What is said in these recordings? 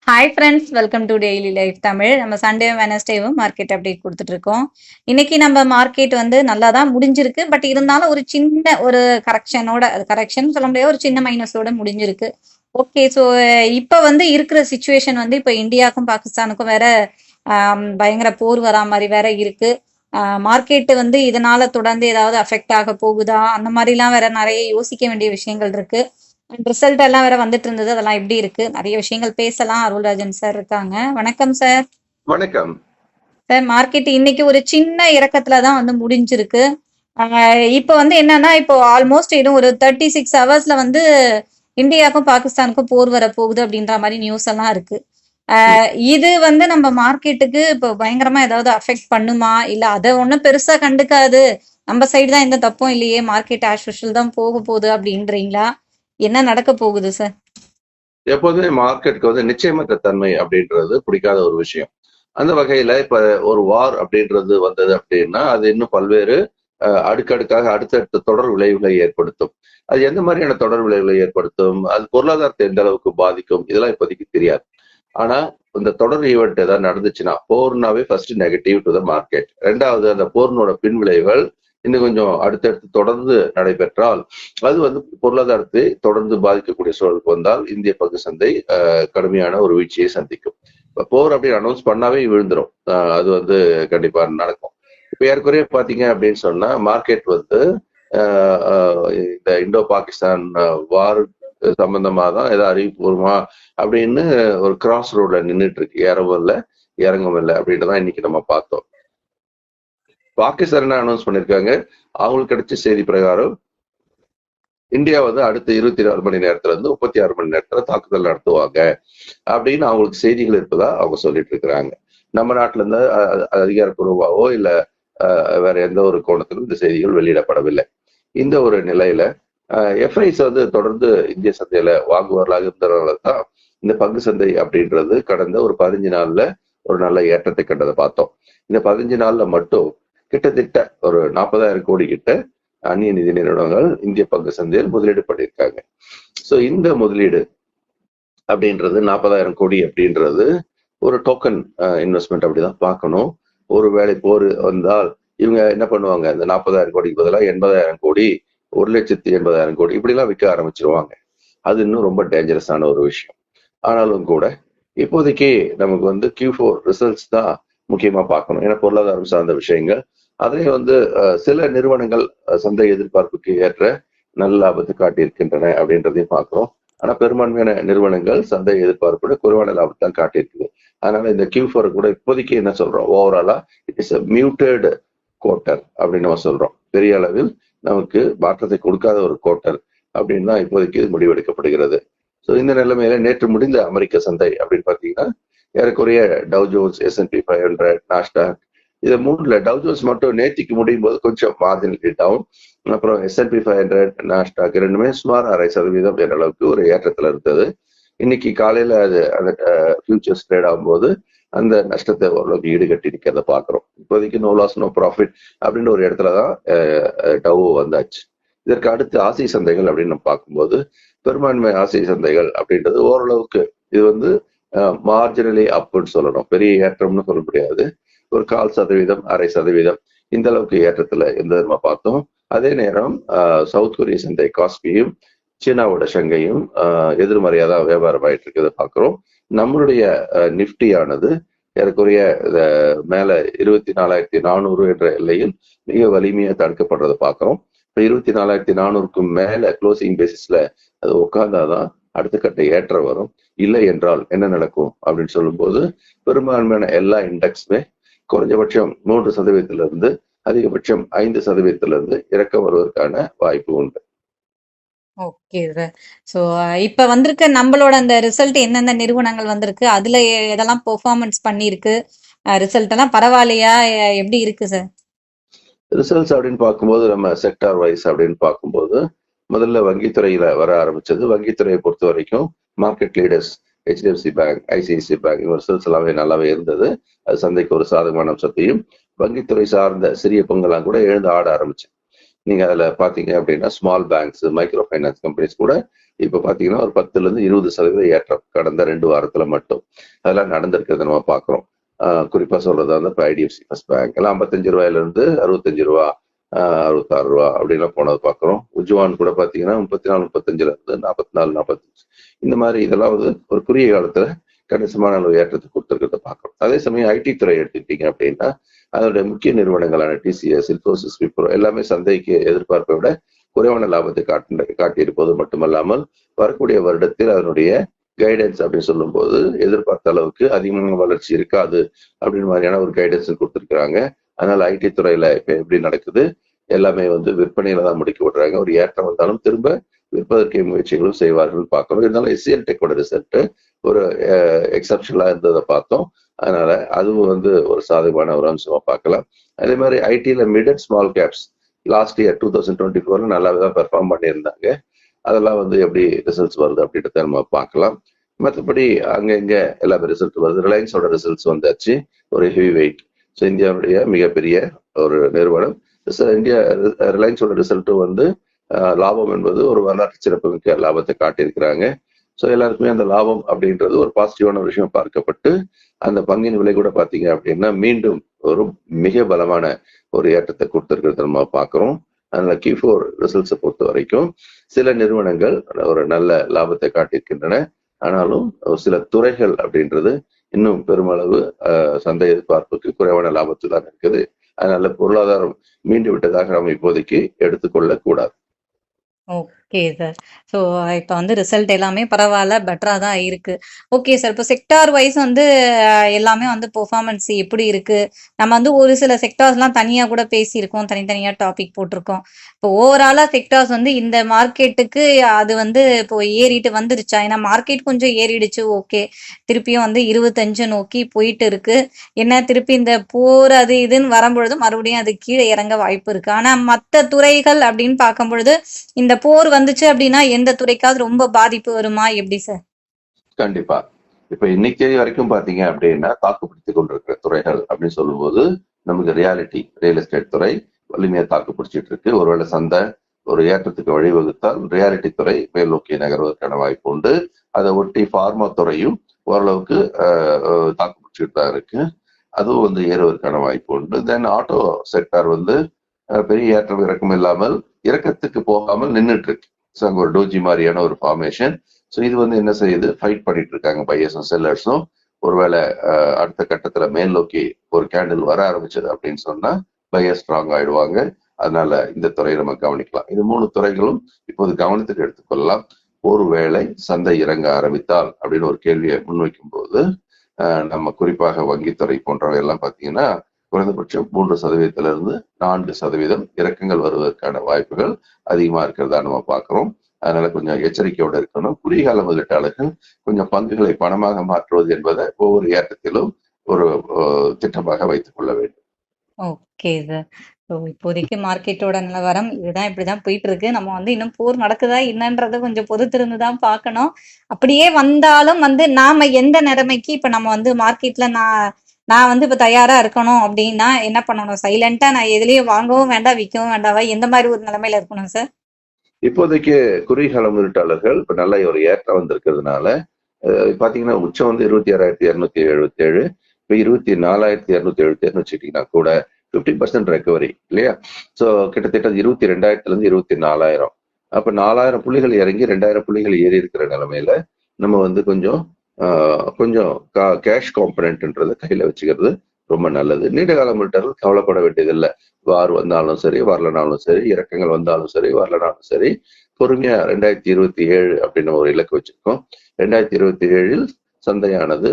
Hi friends, welcome to daily life Tamil. நம்ம Sunday வெனஸ்டேவும் market update கொடுத்துட்டு இருக்கோம். இன்னைக்கு நம்ம மார்க்கெட் வந்து நல்லா தான் முடிஞ்சிருக்கு. பட் இருந்தாலும் ஒரு சின்ன ஒரு கரெக்ஷனோட, அது கரெக்ஷன் சொல்ல முடியாது, ஒரு சின்ன மைனஸோட முடிஞ்சிருக்கு. ஓகே, ஸோ இப்போ வந்து இருக்கிற சுச்சுவேஷன் வந்து இப்போ இந்தியாவுக்கும் பாகிஸ்தானுக்கும் வேற பயங்கர போர் வரா மாதிரி வேற இருக்கு. மார்க்கெட்டு வந்து இதனால தொடர்ந்து ஏதாவது அஃபெக்ட் ஆக போகுதா, அந்த மாதிரிலாம் வேற நிறைய யோசிக்க வேண்டிய விஷயங்கள் இருக்கு. ரிசல்ட் எல்லாம் வேற வந்துட்டு இருந்தது. அதெல்லாம் எப்படி இருக்கு, நிறைய விஷயங்கள் பேசலாம். அருள்ராஜன் சார் இருக்காங்க. வணக்கம் சார். வணக்கம் சார், மார்க்கெட் இன்னைக்கு ஒரு சின்ன இறக்கத்துல தான் வந்து முடிஞ்சிருக்கு. இப்போ வந்து என்னன்னா, இப்போ ஆல்மோஸ்ட் இன்னும் ஒரு 36 ஹவர்ஸ்ல வந்து இந்தியாவுக்கும் பாகிஸ்தானுக்கும் போர் வர போகுது அப்படின்ற மாதிரி நியூஸ் எல்லாம் இருக்கு. இது வந்து நம்ம மார்க்கெட்டுக்கு இப்போ பயங்கரமா ஏதாவது அஃபெக்ட் பண்ணுமா, இல்ல அதை ஒன்றும் பெருசா கண்டுக்காது, நம்ம சைடு தான் எந்த தப்பும் இல்லையே, மார்க்கெட் ஆஸ் யூஷுவல் தான் போக போகுது அப்படின்றீங்களா? என்ன நடக்க போகுது சார்? எப்போதுமே மார்க்கெட்டுக்கு வந்து நிச்சயமற்ற தன்மை அப்படின்றது பிடிக்காத ஒரு விஷயம். அந்த வகையில இப்ப ஒரு வார் அப்படின்றது வந்தது அப்படின்னா அது இன்னும் பல்வேறு அடுக்கடுக்காக அடுத்தடுத்த தொடர் விளைவுகளை ஏற்படுத்தும். அது எந்த மாதிரியான தொடர் விளைவுகளை ஏற்படுத்தும், அது பொருளாதாரத்தை எந்த அளவுக்கு பாதிக்கும், இதெல்லாம் இப்போதைக்கு தெரியாது. ஆனா இந்த தொடர் ஈவெண்ட் ஏதாவது நடந்துச்சுன்னா, போர்னாவே first negative to the market. ரெண்டாவது, அந்த போர்னோட பின் விளைவுகள் இன்னும் கொஞ்சம் அடுத்தடுத்து தொடர்ந்து நடைபெற்றால் அது வந்து பொருளாதாரத்தை தொடர்ந்து பாதிக்கக்கூடிய சூழலுக்கு வந்தால் இந்திய பங்கு சந்தை கடுமையான ஒரு வீழ்ச்சியை சந்திக்கும். இப்ப போர் அப்படின்னு அனௌன்ஸ் பண்ணாவே விழுந்துரும். அது வந்து கண்டிப்பா நடக்கும். இப்ப ஏற்கனவே பாத்தீங்க அப்படின்னு சொன்னா மார்க்கெட் வந்து இந்த இந்தோ பாகிஸ்தான் வார் சம்பந்தமா தான் ஏதாவது அறிவிப்பு வருமா அப்படின்னு ஒரு கிராஸ் ரோட்ல நின்றுட்டு இருக்கு. ஏறவும் இல்லை இறங்கவும் இல்லை அப்படின்றதான் இன்னைக்கு நம்ம பார்த்தோம். பாகிஸ்தான் என்ன அனௌன்ஸ் பண்ணிருக்காங்க, அவங்களுக்கு கிடைச்ச செய்தி பிரகாரம் இந்தியா வந்து அடுத்த 24 மணி நேரத்துல இருந்து 36 மணி நேரத்துல தாக்குதல் நடத்துவாங்க அப்படின்னு அவங்களுக்கு செய்திகள் இருப்பதா அவங்க சொல்லிட்டு இருக்கிறாங்க. நம்ம நாட்டுல இருந்து அதிகாரப்பூர்வமாவோ இல்ல வேற எந்த ஒரு கோணத்திலும் இந்த செய்திகள் வெளியிடப்படவில்லை. இந்த ஒரு நிலையில எஃப்ஐஸ் வந்து தொடர்ந்து இந்திய சந்தையில வாங்குவார்களாக இருந்ததுனால தான் இந்த பங்கு சந்தை அப்படின்றது கடந்த ஒரு 15 நாள்ல ஒரு நல்ல ஏற்றத்தை கண்டதை பார்த்தோம். இந்த 15 நாள்ல மட்டும் கிட்டத்தட்ட ஒரு 40,000 கோடி கிட்ட அந்நிய நிதி நிறுவனங்கள் இந்திய பங்கு சந்தையில் முதலீடு பண்ணியிருக்காங்க. ஸோ இந்த முதலீடு அப்படின்றது 40,000 கோடி அப்படின்றது ஒரு டோக்கன் இன்வெஸ்ட்மெண்ட் அப்படிதான் பார்க்கணும். ஒரு வேளை போர் வந்தால் இவங்க என்ன பண்ணுவாங்க, இந்த 40,000 கோடிக்கு பதிலாக 80,000 கோடி 1,80,000 கோடி இப்படிலாம் விற்க ஆரம்பிச்சிருவாங்க. அது இன்னும் ரொம்ப டேஞ்சரஸான ஒரு விஷயம். ஆனாலும் கூட இப்போதைக்கு நமக்கு வந்து Q4 ரிசல்ட்ஸ் தான் முக்கியமா பார்க்கணும். ஏன்னா பொருளாதாரம் சார்ந்த விஷயங்கள் அதே வந்து சில நிறுவனங்கள் சந்தை எதிர்பார்ப்புக்கு ஏற்ற நல்ல லாபத்தை காட்டியிருக்கின்றன அப்படின்றதையும் பார்க்கிறோம். ஆனா பெரும்பான்மையான நிறுவனங்கள் சந்தை எதிர்பார்ப்போட குறைவான லாபத்தை தான் காட்டியிருக்குது. அதனால இந்த Q4 கூட இப்போதைக்கு என்ன சொல்றோம், ஓவராலா இட் இஸ் மியூட்டட் குவார்ட்டர் அப்படின்னு நம்ம சொல்றோம். பெரிய அளவில் நமக்கு மாற்றத்தை கொடுக்காத ஒரு குவார்ட்டர் அப்படின்னு தான் இப்போதைக்கு முடிவெடுக்கப்படுகிறது. ஸோ இந்த நிலைமையில நேற்று முடிந்த அமெரிக்க சந்தை அப்படின்னு பார்த்தீங்கன்னா ஏறக்குறைய டவ் ஜோன்ஸ், S&P 500, நாஸ்டாக், இது மூணுல டவ் ஜோன்ஸ் மட்டும் நேத்திக்கு முடியும் போது கொஞ்சம் மார்ஜினலி டவுன். அப்புறம் S&P 500, நாஸ்டாக் ரெண்டுமே சுமார் 0.5% என்ற அளவுக்கு ஒரு ஏற்றத்துல இருந்தது. இன்னைக்கு காலையில அது அந்த ஃபியூச்சர்ஸ் ட்ரேட் ஆகும்போது அந்த நஷ்டத்தை ஓரளவுக்கு ஈடுகட்டி நிற்கிறத பாக்குறோம். இப்போதைக்கு நோ லாஸ் நோ ப்ராஃபிட் அப்படின்னு ஒரு இடத்துலதான் டவ் வந்தாச்சு. இதற்கு அடுத்து ஆசிய சந்தைகள் அப்படின்னு நம்ம பார்க்கும்போது பெரும்பான்மை ஆசிய சந்தைகள் அப்படின்றது ஓரளவுக்கு இது வந்து மார்ஜினலி அப்னு சொல்லணும், பெரிய ஏற்றம்னு சொல்ல முடியாது. ஒரு 0.25%, 0.5% இந்த அளவுக்கு ஏற்றத்துல இருந்தது நம்ம பார்த்தோம். அதே நேரம் சவுத் கொரிய சந்தை காஸ்பியும் சீனாவோட ஷங்கையும் எதிர்மறையாதான் வியாபாரம் ஆயிட்டு இருக்கிறத பாக்குறோம். நம்மளுடைய நிப்டியானது ஏறக்குறைய மேல 24,400 என்ற எல்லையில் மிக வலிமையா தடுக்கப்படுறதை பாக்குறோம். இப்ப 24,400க்கு மேல க்ளோசிங் பேசிஸ்ல அது உட்கார்ந்தாதான் அடுத்த கட்ட ஏற்றம் வரும். இல்லை என்றால் என்ன நடக்கும் அப்படின்னு சொல்லும்போது பெரும்பான்மையான எல்லா இண்டெக்ஸுமே குறைஞ்சபட்சம் 3% அதிகபட்சம் 5% இறக்கம் வருவதற்கான வாய்ப்பு உண்டு. Okay sir. ஸோ இப்போ வந்திருக்க நம்மளோட அந்த ரிசல்ட் எந்தெந்த நிறுவனங்கள் வந்திருக்கு, அதுல எதெல்லாம் பெர்ஃபார்மன்ஸ் பண்ணியிருக்கு, ரிசல்ட் எல்லாம் பரவாயில்லையா, எப்படி இருக்கு சார்? ரிசல்ட்ஸ் அப்படின்னு பார்க்கும்போது நம்ம செக்டார் வைஸ் அப்படின்னு பார்க்கும்போது முதல்ல வங்கித்துறையில வர ஆரம்பிச்சது. வங்கித்துறையை பொறுத்த வரைக்கும் market leaders HDFC bank, ICICI bank இவங்க ரிசல்ட்ஸ் எல்லாமே நல்லாவே இருந்தது. அது சந்தைக்கு ஒரு சாதகமான அம்சத்தையும் வங்கித்துறை சார்ந்த சிறிய பங்கெல்லாம் கூட எழுந்து ஆட ஆரம்பிச்சு. நீங்க அதுல பாத்தீங்க அப்படின்னா small banks, micro finance companies கூட இப்ப பாத்தீங்கன்னா ஒரு 10% 20% ஏற்றம் கடந்த 2 வாரத்துல மட்டும் அதெல்லாம் நடந்திருக்கிறத நம்ம பாக்குறோம். குறிப்பா சொல்றதா இருந்தா இப்ப ஐடிஎஃப்சி ஃபர்ஸ்ட் பேங்க் எல்லாம் 55 ரூபாயில இருந்து 65 ரூபா, 66 ரூபா அப்படின்லாம் போனது பாக்குறோம். உஜ்வான் கூட பாத்தீங்கன்னா 34 35ல இருந்து 44 45 இந்த மாதிரி இதெல்லாம் வந்து ஒரு குறுகிய காலத்துல கணிசமான அளவு ஏற்றத்தை கொடுத்துருக்கிறத பாக்குறோம். அதே சமயம் ஐடி துறை எடுத்துக்கிட்டீங்க அப்படின்னா அதோட முக்கிய நிறுவனங்களான டிசிஎஸ், இன்ஃபோசிஸ், விப்ரோ எல்லாமே சந்தைக்கு எதிர்பார்ப்பை விட குறைவான லாபத்தை காட்டியிருப்பது மட்டுமல்லாமல் வரக்கூடிய வருடத்தில் அதனுடைய கைடன்ஸ் அப்படின்னு சொல்லும்போது எதிர்பார்த்த அளவுக்கு அதிகமான வளர்ச்சி இருக்காது அப்படின்னு மாதிரியான ஒரு கைடன்ஸ் கொடுத்துருக்காங்க. அதனால ஐடி துறையில இப்ப எப்படி நடக்குது, எல்லாமே வந்து விற்பனையில தான் முடுக்கி விடுறாங்க. ஒரு ஏற்றம் வந்தாலும் திரும்ப விற்பதற்கு முயற்சிகளும் செய்வார்கள் பார்க்கணும். இருந்தாலும் எஸ்சிஎல் டெக்கோட ரிசல்ட் ஒரு எக்ஸப்ஷனலா இருந்ததை பார்த்தோம். அதனால அதுவும் வந்து ஒரு சாதகமான ஒரு அம்சமா பார்க்கலாம். அதே மாதிரி ஐடில mid and small caps last year 2024 நல்லாவே தான் பெர்ஃபார்ம் பண்ணியிருந்தாங்க. அதெல்லாம் வந்து எப்படி ரிசல்ட்ஸ் வருது அப்படின்றத நம்ம பார்க்கலாம். மற்றபடி அங்க இங்க எல்லாமே ரிசல்ட் வருது. ரிலையன்ஸோட ரிசல்ட்ஸ் வந்தாச்சு, ஒரு ஹெவி வெயிட். ஸோ இந்தியாவுடைய மிகப்பெரிய ஒரு நிறுவனம். இந்தியா ரிலையன்ஸோட ரிசல்ட்டும் வந்து லாபம் என்பது ஒரு வரலாற்று சிறப்புமிக்க லாபத்தை காட்டியிருக்கிறாங்க. ஸோ எல்லாருக்குமே அந்த லாபம் அப்படின்றது ஒரு பாசிட்டிவான விஷயம் பார்க்கப்பட்டு அந்த பங்கின் விலை கூட பார்த்தீங்க அப்படின்னா மீண்டும் ஒரு மிக பலமான ஒரு ஏற்றத்தை கொடுத்துருக்கிறத நம்ம பார்க்குறோம். அதனால Q4 ரிசல்ட்ஸை பொறுத்த வரைக்கும் சில நிறுவனங்கள் ஒரு நல்ல லாபத்தை காட்டியிருக்கின்றன. ஆனாலும் சில துறைகள் அப்படின்றது இன்னும் பெருமளவு சந்தை எதிர்பார்ப்புக்கு குறைவான லாபத்தில் தான் இருக்குது. அதனால பொருளாதாரம் மீண்டு விட்டதாக நம்ம இப்போதைக்கு எடுத்துக்கொள்ள கூடாது. Okay sir. ஸோ இப்போ வந்து ரிசல்ட் எல்லாமே பரவாயில்ல, பெட்டராக தான் இருக்கு. Okay sir. இப்போ செக்டார் வைஸ் வந்து எல்லாமே வந்து பெர்ஃபார்மன்ஸ் எப்படி இருக்கு? நம்ம வந்து ஒரு சில செக்டார்ஸ்லாம் தனியாக கூட பேசியிருக்கோம், தனித்தனியாக டாபிக் போட்டிருக்கோம். இப்போ ஓவராலாக செக்டார்ஸ் வந்து இந்த மார்க்கெட்டுக்கு அது வந்து இப்போ ஏறிட்டு வந்துருச்சா? ஏன்னா மார்க்கெட் கொஞ்சம் ஏறிடுச்சு, ஓகே. திருப்பியும் வந்து 25 நோக்கி போயிட்டு இருக்கு. என்ன திருப்பி இந்த போர் அது இதுன்னு வரும்பொழுது மறுபடியும் அது கீழே இறங்க வாய்ப்பு இருக்கு. ஆனால் மற்ற துறைகள் அப்படின்னு பார்க்கும் பொழுது இந்த போர் வந்துச்சு அப்படின்னா எந்த துறைக்காவது ரொம்ப பாதிப்பு வருமா, எப்படி சார்? கண்டிப்பா. இப்ப இன்னைக்கு வரைக்கும் பாத்தீங்க அப்படின்னா தாக்குப்பிடித்துக் கொண்டிருக்கிற துறைகள் அப்படின்னு சொல்லும்போது நமக்கு ரியல் எஸ்டேட் துறை வலிமையா தாக்கு பிடிச்சிட்டு இருக்கு. ஒருவேளை சந்தை ஒரு ஏற்றத்துக்கு வழிவகுத்தால் ரியாலிட்டி துறை மேல் நோக்கி நகர்வதற்கான வாய்ப்பு உண்டு. அதை ஒட்டி ஃபார்மா துறையும் ஓரளவுக்கு தாக்கு பிடிச்சிட்டு தான் இருக்கு. அதுவும் வந்து ஏறுவதற்கான வாய்ப்பு உண்டு. தென் ஆட்டோ செக்டார் வந்து பெரிய ஏற்றம் இறக்கம் இல்லாமல் இறக்கத்துக்கு போகாமல் நின்றுட்டு இருக்கு. ஸோ அங்க ஒரு டோஜி மாதிரியான ஒரு ஃபார்மேஷன். ஸோ இது வந்து என்ன செய்யுது, ஃபைட் பண்ணிட்டு இருக்காங்க பையர்ஸும் செல்லர்ஸும். ஒருவேளை அடுத்த கட்டத்துல மேல் நோக்கி ஒரு கேண்டில் வர ஆரம்பிச்சது அப்படின்னு சொன்னா பையர் ஸ்ட்ராங் ஆயிடுவாங்க. அதனால இந்த துறையை நம்ம கவனிக்கலாம். இது 3 துறைகளும் இப்போது கவனத்துக்கு எடுத்துக்கொள்ளலாம். ஒருவேளை சந்தை இறங்க ஆரம்பித்தால் அப்படின்னு ஒரு கேள்வியை முன்வைக்கும் போது நம்ம குறிப்பாக வங்கித்துறை போன்றவை எல்லாம் பாத்தீங்கன்னா குறைந்தபட்சம் 3%-இருந்து 4% இறக்கங்கள் வருவதற்கான வாய்ப்புகள் அதிகமா இருக்கிறதா நம்ம பார்க்கிறோம். அதனால கொஞ்சம் எச்சரிக்கையோட இருக்கணும். குறுகிய கால முதலீட்டாளர்கள் கொஞ்சம் பங்குகளை பணமாக மாற்றுவது என்பதை ஒவ்வொரு ஏற்றத்திலும் ஒரு திட்டமாக வைத்துக் கொள்ள வேண்டும். Okay sir. ஸோ இப்போதைக்கு மார்க்கெட்டோட நிலவரம் இதுதான், இப்படிதான் போயிட்டு இருக்கு. நம்ம வந்து இன்னும் போர் நடக்குதா என்னன்றதை கொஞ்சம் பொறுத்திருந்து தான் பார்க்கணும். அப்படியே வந்தாலும் வந்து நாம எந்த நிலைமைக்கு இப்ப நம்ம வந்து மார்க்கெட்ல நான் வந்து இப்ப தயாரா இருக்கணும் அப்படின்னா என்ன பண்ணணும்? சைலண்டா நான் எதுலயும் வாங்கவும் வேண்டாம், விற்கவும் வேண்டாவா? எந்த மாதிரி ஒரு நிலைமையில இருக்கணும் சார்? இப்போதைக்கு குறுகிய கால முதலீட்டாளர்கள் இப்ப நல்ல ஒரு ஏற்றம் வந்திருக்கிறதுனால பாத்தீங்கன்னா உச்சம் வந்து 26,277, இப்ப 24,277 வச்சுக்கிட்டீங்கன்னா கூட 50% ரெக்கவரி இல்லையா? ஸோ கிட்டத்தட்ட 22,000-ல-இருந்து 24,000. அப்ப 4,000 புள்ளிகள் இறங்கி 2,000 புள்ளிகள் ஏறி இருக்கிற நிலைமையில நம்ம வந்து கொஞ்சம் கேஷ் காம்பனன்ட்ன்றதை கையில வச்சுக்கிறது ரொம்ப நல்லது. நீண்ட கால முதலீட்டாளர்கள் கவலைப்பட வேண்டியதில்லை. வார் வந்தாலும் சரி, வரலனாலும் சரி, இறக்கங்கள் வந்தாலும் சரி, வரலனாலும் சரி, பொறுமையா 2027 அப்படின்னு ஒரு இலக்கு வச்சிருக்கோம். 2027 சந்தையானது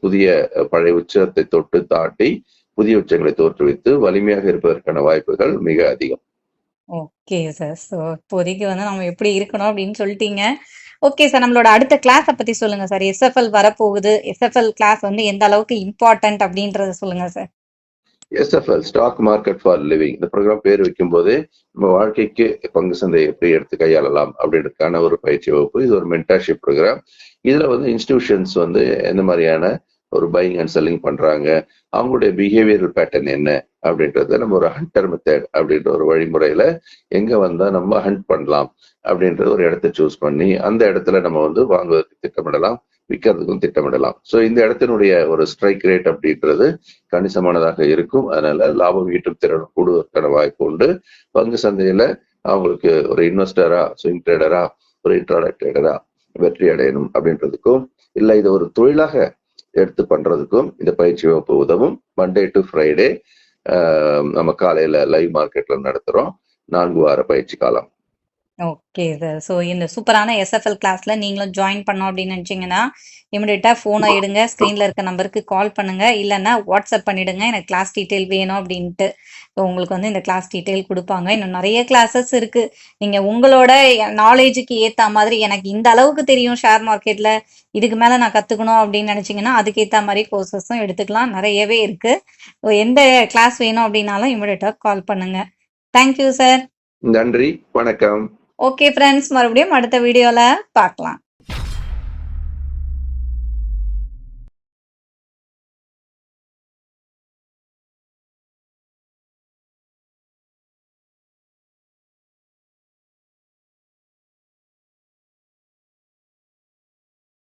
புதிய பழைய உச்சத்தை தொட்டு தாண்டி புதிய உச்சங்களை தோற்றுவித்து வலிமையாக இருப்பதற்கான வாய்ப்புகள் மிக அதிகம். Okay sir. ஸோ இப்போதைக்கு வந்து நம்ம எப்படி இருக்கணும் அப்படின்னு சொல்லிட்டீங்க. Okay sir. நம்மளோட அடுத்த கிளாஸை பத்தி சொல்லுங்க சார். SFL வரப்போகுது. SFL கிளாஸ் வந்து எந்த அளவுக்கு இம்பார்ட்டன்ட் அப்படின்றத சொல்லுங்க sir. SFL stock market for living, இந்த ப்ரோக்ராம் பேர் வைக்கும் போதே நம்ம வாழ்க்கைக்கு பங்கு சந்தை எப்படி எடுத்து கையாளலாம் அப்படின்றதுக்கான ஒரு பயிற்சி வகுப்பு. இது ஒரு மென்டர்ஷிப் ப்ரோக்ராம். இதுல வந்து இன்ஸ்டிடியூஷன்ஸ் வந்து எந்த மாதிரியான ஒரு பையிங் அண்ட் செல்லிங் பண்றாங்க, அவங்களுடைய பிஹேவியரல் பேட்டர்ன் என்ன அப்படின்றத நம்ம ஒரு ஹண்டர் மெத்தட் அப்படின்ற ஒரு வழிமுறையில எங்க வந்தா நம்ம ஹண்ட் பண்ணலாம் அப்படின்ற ஒரு இடத்த சூஸ் பண்ணி அந்த இடத்துல நம்ம வந்து வாங்குவதற்கு திட்டமிடலாம், விற்கிறதுக்கும் திட்டமிடலாம். ஸோ இந்த இடத்தினுடைய ஒரு ஸ்ட்ரைக் ரேட் அப்படின்றது கணிசமானதாக இருக்கும். அதனால லாபம் ஈட்டும் திறன் கூடுவதற்கான வாய்ப்பு உண்டு. பங்கு சந்தையில அவங்களுக்கு ஒரு இன்வெஸ்டரா, ஸ்விங் ட்ரேடரா, ஒரு இன்ட்ராடே ட்ரேடரா வெற்றி அடையணும் அப்படின்றதுக்கும், இல்லை இதை ஒரு தொழிலாக எடுத்து பண்றதுக்கும் இந்த பயிற்சி வகுப்பு உதவும். மண்டே டு ஃப்ரைடே நம்ம காலையில லைவ் மார்க்கெட்ல நடத்துறோம். 4 வார பயிற்சி காலம். Okay sir. ஸோ இந்த சூப்பரான எஸ்எஃப்எல் கிளாஸ்ல நீங்களும் ஜாயின் பண்ணோம் அப்படின்னு நினைச்சீங்கன்னா இமிடியேட்டா ஃபோனை எடுங்க, ஸ்க்ரீன்ல இருக்க நம்பருக்கு கால் பண்ணுங்க, இல்லைன்னா வாட்ஸ்அப் பண்ணிடுங்க எனக்கு கிளாஸ் டீட்டெயில் வேணும் அப்படின்ட்டு. ஸோ உங்களுக்கு வந்து இந்த கிளாஸ் டீட்டெயில் கொடுப்பாங்க. இன்னும் நிறைய கிளாஸஸ் இருக்கு. நீங்க உங்களோட நாலேஜுக்கு ஏத்த மாதிரி எனக்கு இந்த அளவுக்கு தெரியும் ஷேர் மார்க்கெட்ல, இதுக்கு மேல நான் கத்துக்கணும் அப்படின்னு நினைச்சீங்கன்னா அதுக்கேத்த மாதிரி கோர்சஸும் எடுத்துக்கலாம். நிறையவே இருக்கு. ஸோ எந்த கிளாஸ் வேணும் அப்படின்னாலும் இமிடியேட்டா கால் பண்ணுங்க. Thank you sir. நன்றி, வணக்கம். ஓகே ஃப்ரெண்ட்ஸ், மறுபடியும் அடுத்த வீடியோல பார்க்கலாம்.